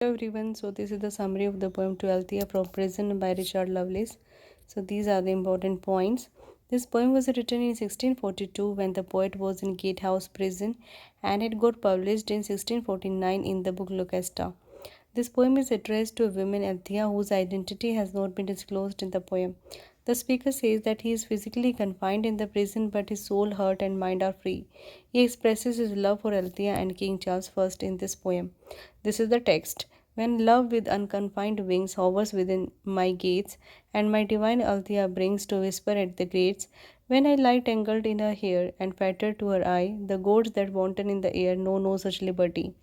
Hello everyone, so this is the summary of the poem to Althea from Prison by Richard Lovelace. So these are the important points. This poem was written in 1642 when the poet was in Gatehouse Prison, and it got published in 1649 in the book Lucasta. This poem is addressed to a woman Althea whose identity has not been disclosed in the poem. The speaker says that he is physically confined in the prison, but his soul, heart, and mind are free. He expresses his love for Althea and King Charles I in this poem. This is the text. When love with unconfined wings hovers within my gates, and my divine Althea brings to whisper at the gates, when I lie tangled in her hair and fettered to her eye, the goats that wanton in the air know no such liberty.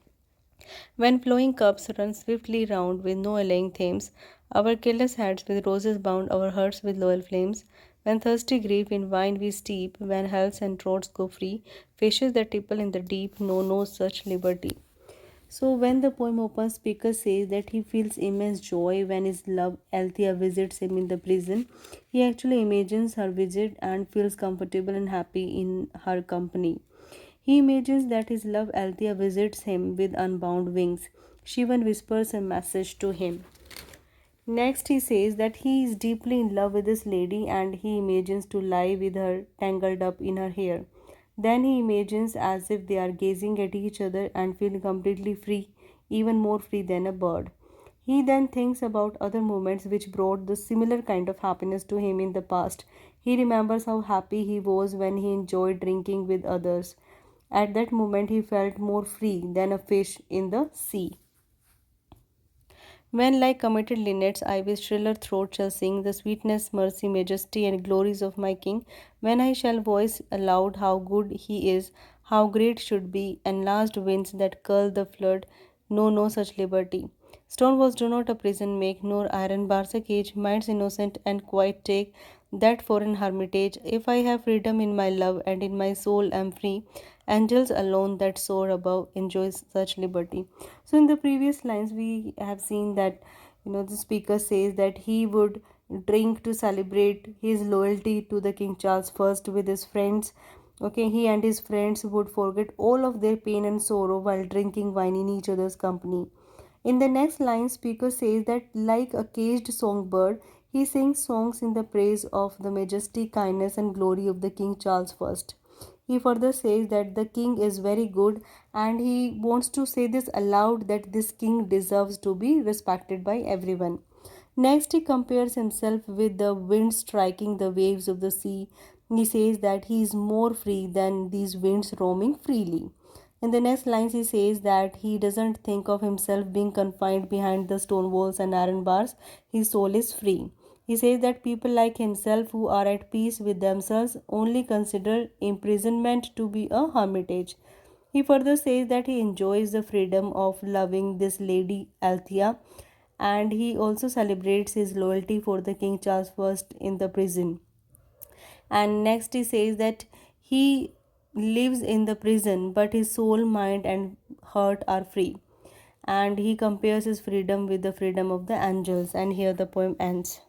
When flowing cups run swiftly round with no allaying themes, our careless heads with roses bound, our hearts with loyal flames. When thirsty grief in wine we steep, when healths and throats go free, fishes that tipple in the deep know no such liberty. So when the poem opens, speaker says that he feels immense joy when his love Althea visits him in the prison. He actually imagines her visit and feels comfortable and happy in her company. He imagines that his love Althea visits him with unbound wings. She even whispers a message to him. Next, he says that he is deeply in love with this lady and he imagines to lie with her tangled up in her hair. Then he imagines as if they are gazing at each other and feel completely free, even more free than a bird. He then thinks about other moments which brought the similar kind of happiness to him in the past. He remembers how happy he was when he enjoyed drinking with others. At that moment, he felt more free than a fish in the sea. When, like committed linnets, I with shriller throat shall sing the sweetness, mercy, majesty, and glories of my King, when I shall voice aloud how good he is, how great should be, and last winds that curl the flood know no such liberty. Stone walls do not a prison make, nor iron bars a cage, minds innocent and quiet take that foreign hermitage. If I have freedom in my love and in my soul am free, angels alone that soar above enjoy such liberty. So in the previous lines we have seen that the speaker says that he would drink to celebrate his loyalty to the King Charles I with his friends. Okay, he and his friends would forget all of their pain and sorrow while drinking wine in each other's company. In the next line, speaker says that like a caged songbird, he sings songs in the praise of the majesty, kindness, and glory of the King Charles I. He further says that the king is very good and he wants to say this aloud that this king deserves to be respected by everyone. Next, he compares himself with the wind striking the waves of the sea. He says that he is more free than these winds roaming freely. In the next lines, he says that he doesn't think of himself being confined behind the stone walls and iron bars. His soul is free. He says that people like himself who are at peace with themselves only consider imprisonment to be a hermitage. He further says that he enjoys the freedom of loving this lady Althea, and he also celebrates his loyalty for the King Charles I in the prison. And next he says that he lives in the prison but his soul, mind, and heart are free. And he compares his freedom with the freedom of the angels. And here the poem ends.